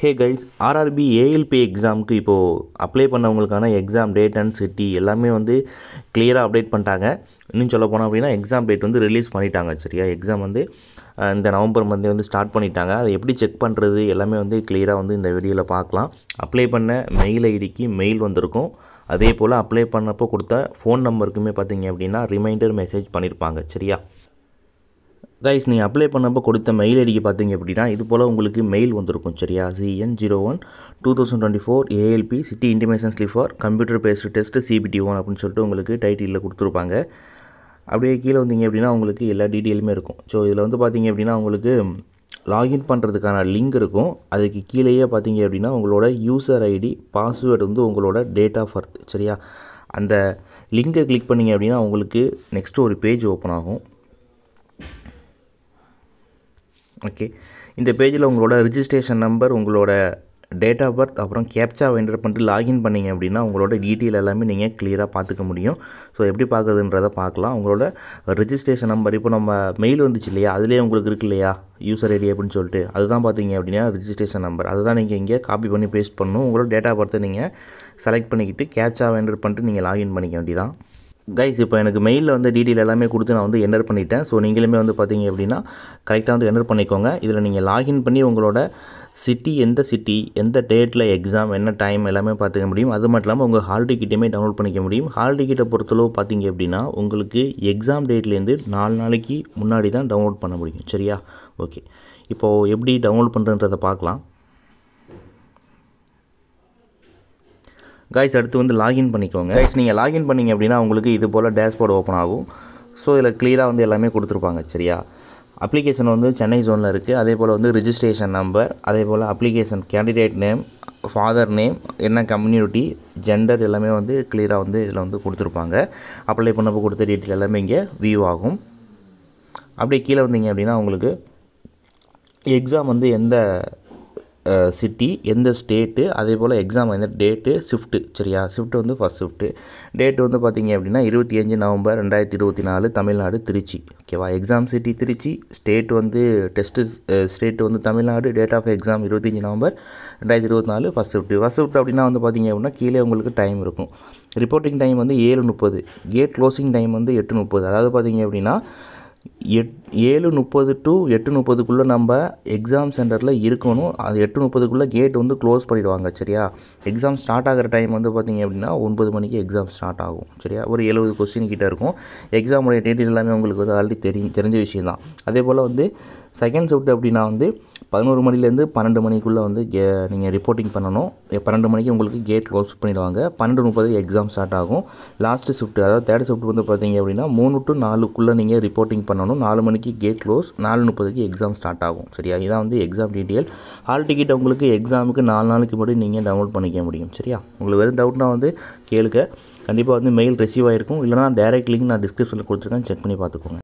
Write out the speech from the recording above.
Hey guys, RRB ALP எக்ஸாமுக்கு இப்போது apply பண்ணவங்களுக்கான எக்ஸாம் டேட் அண்ட் சிட்டி எல்லாமே வந்து கிளியராக அப்டேட் பண்ணிட்டாங்க. இன்னும் சொல்ல போனோம் அப்படின்னா எக்ஸாம் டேட் வந்து ரிலீஸ் பண்ணிட்டாங்க. சரியா, எக்ஸாம் வந்து இந்த நவம்பர் மந்த் வந்து ஸ்டார்ட் பண்ணிட்டாங்க. அதை எப்படி செக் பண்ணுறது எல்லாமே வந்து கிளியராக வந்து இந்த வீடியோவில் பார்க்கலாம். அப்ளை பண்ண மெயில் ஐடிக்கு மெயில் வந்திருக்கும். அதே போல் அப்ளை பண்ணப்போ கொடுத்த ஃபோன் நம்பருக்குமே பார்த்தீங்க அப்படின்னா ரிமைண்டர் மெசேஜ் பண்ணியிருப்பாங்க. சரியா கைஸ், நீங்கள் அப்ளை பண்ணப்போ கொடுத்த மெயில் ஐடிக்கு பார்த்தீங்க அப்படின்னா இது போல் உங்களுக்கு மெயில் வந்திருக்கும். சரியா, CN01/2024 ALP city intimation slip for computer based test CBT1 அப்படின்னு சொல்லிட்டு உங்களுக்கு டைட்டிலில் கொடுத்துருப்பாங்க. அப்படியே கீழே வந்தீங்க அப்படின்னா உங்களுக்கு எல்லா டீட்டெயிலுமே இருக்கும். ஸோ இதில் வந்து பார்த்தீங்க அப்படின்னா உங்களுக்கு லாகின் பண்ணுறதுக்கான லிங்க் இருக்கும். அதுக்கு கீழேயே பார்த்தீங்க அப்படின்னா உங்களோட யூசர் ஐடி, பாஸ்வேர்டு வந்து உங்களோட டேட் ஆஃப் பர்த். சரியா, அந்த லிங்கை கிளிக் பண்ணிங்க அப்படின்னா உங்களுக்கு நெக்ஸ்ட்டு ஒரு பேஜ் ஓப்பன் ஆகும். ஓகே, இந்த பேஜில் உங்களோட ரிஜிஸ்ட்ரேஷன் நம்பர், உங்களோட டேட் ஆஃப் பர்த், அப்புறம் கேப்சா என்டர் பண்ணிட்டு லாகின் பண்ணிங்க அப்படின்னா உங்களோட டீட்டெயில் எல்லாமே நீங்கள் கிளியராக பார்த்துக்க முடியும். ஸோ எப்படி பார்க்குறதுன்றதை பார்க்கலாம். உங்களோட ரிஜிஸ்ட்ரேஷன் நம்பர் இப்போ நம்ம மெயில் வந்துச்சு இல்லையா, அதிலே உங்களுக்கு இருக்கு இல்லையா யூசர் ஐடி அப்படின்னு சொல்லிட்டு, அதுதான் பார்த்தீங்க அப்படின்னா ரிஜிஸ்ட்ரேஷன் நம்பர். அதுதான் நீங்கள் இங்கே காப்பி பண்ணி பேஸ்ட் பண்ணணும். உங்களோட டேட் ஆஃப் பர்த்தை நீங்கள் செலக்ட் பண்ணிக்கிட்டு கேப்சா என்டர் பண்ணிட்டு நீங்கள் லாகின் பண்ணிக்க வேண்டியதான். கைஸ், இப்போ எனக்கு மெயிலில் வந்து டீட்டெயில் எல்லாமே கொடுத்து நான் வந்து என்டர் பண்ணிட்டேன். ஸோ நீங்களுமே வந்து பார்த்தீங்க அப்படின்னா கரெக்டாக வந்து என்டர் பண்ணிக்கோங்க. இதில் நீங்கள் லாகின் பண்ணி உங்களோட சிட்டி, எந்த சிட்டி, எந்த டேட்டில் எக்ஸாம், என்ன டைம் எல்லாமே பார்த்துக்க முடியும். அது மட்டும் இல்லாமல் உங்கள் ஹால் டிக்கெட்டுமே டவுன்லோட் பண்ணிக்க முடியும். ஹால் டிக்கெட்டை பொறுத்தளவு பார்த்தீங்க அப்படின்னா உங்களுக்கு எக்ஸாம் டேட்லேருந்து 4 நாளைக்கு முன்னாடி தான் டவுன்லோட் பண்ண முடியும். சரியா, ஓகே, இப்போது எப்படி டவுன்லோட் பண்ணுறதுன்றதை பார்க்கலாம். கைஸ், அடுத்து வந்து லாகின் பண்ணிக்கோங்க. கைஸ், நீங்கள் லாகின் பண்ணிங்க அப்படின்னா உங்களுக்கு இது போல் டேஷ்போர்டு ஓப்பன் ஆகும். ஸோ இதில் கிளியராக வந்து எல்லாமே கொடுத்துருப்பாங்க. சரியா, அப்ளிகேஷன் வந்து சென்னை ஜோனில் இருக்குது. அதே போல் வந்து ரிஜிஸ்ட்ரேஷன் நம்பர், அதே போல் application candidate name, father name, என்ன கம்யூனிட்டி, ஜெண்டர் எல்லாமே வந்து கிளியராக வந்து இதில் வந்து கொடுத்துருப்பாங்க. அப்ளை பண்ணப்போ கொடுத்த டீட்டெயில் எல்லாமே இங்கே வியூ ஆகும். அப்படியே கீழே வந்தீங்க அப்படின்னா உங்களுக்கு எக்ஸாம் வந்து எந்த சிட்டி, எந்த ஸ்டேட்டு, அதே போல் எக்ஸாம் எந்த டேட்டு, ஷிஃப்ட்டு. சரியா, ஷிஃப்ட்டு வந்து ஃபஸ்ட் ஷிஃப்ட்டு. டேட்டு வந்து பார்த்தீங்க அப்படின்னா 25 நவம்பர் 2024 தமிழ்நாடு, திருச்சி. ஓகேவா, எக்ஸாம் சிட்டி திருச்சி, ஸ்டேட் வந்து டெஸ்ட்டு ஸ்டேட் வந்து Tamil Nadu, date of exam 25 November 2024 first shift. First shift அப்படின்னா வந்து பார்த்தீங்க அப்படின்னா கீழே உங்களுக்கு டைம் இருக்கும். ரிப்போர்ட்டிங் டைம் வந்து 7:30, கேட் க்ளோசிங் டைம் வந்து 8:30. அதாவது பார்த்தீங்க அப்படின்னா 7:30 to 8:30க்குள்ளே நம்ம எக்ஸாம் சென்டரில் இருக்கணும். அது 8:30க்குள்ளே கேட் வந்து க்ளோஸ் பண்ணிவிடுவாங்க. சரியா, எக்ஸாம் ஸ்டார்ட் ஆகிற டைம் வந்து பார்த்திங்க அப்படின்னா 9 மணிக்கு எக்ஸாம் ஸ்டார்ட் ஆகும். சரியா, ஒரு 70 கொஸ்டின் கிட்டே இருக்கும். எக்ஸாமுடைய டீட்டெயில் எல்லாமே உங்களுக்கு வந்து ஆல்ரெடி தெரிஞ்ச விஷயம் தான். அதே போல் வந்து செகண்ட் ஷிஃப்ட் அப்படின்னா வந்து 11 மணிலேருந்து 12 மணிக்குள்ளே வந்து நீங்கள் ரிப்போர்ட்டிங் பண்ணணும். 12 மணிக்கு உங்களுக்கு கேட் க்ளோஸ் பண்ணிவிடுவாங்க. 12:30 எக்ஸாம் ஸ்டார்ட் ஆகும். லாஸ்ட்டு ஷிஃப்ட், அதாவது தேர்ட் ஷிஃப்ட் வந்து பார்த்தீங்க அப்படின்னா 3 to 4க்குள்ளே நீங்கள் ரிப்போர்ட்டிங் பண்ணணும். 4 மணிக்கு கேட் க்ளோஸ், 4:30க்கு எக்ஸாம் ஸ்டார்ட் ஆகும். சரியா, இதான் வந்து எக்ஸாம் டீட்டெயில். ஹால் டிக்கெட் உங்களுக்கு எக்ஸாமுக்கு 4 நாளைக்கு முன்னாடி நீங்கள் டவுன்லோட் பண்ணிக்க முடியும். சரியா, உங்களுக்கு எதுவும் டவுட்னா வந்து கேளுங்க. கண்டிப்பாக வந்து மெயில் ரிசீவ் ஆகிருக்கும். இல்லைனா டைரக்ட் லிங்க் நான் டிஸ்கிரிப்ஷனில் கொடுத்துருக்கேன், செக் பண்ணி பார்த்துக்கோங்க.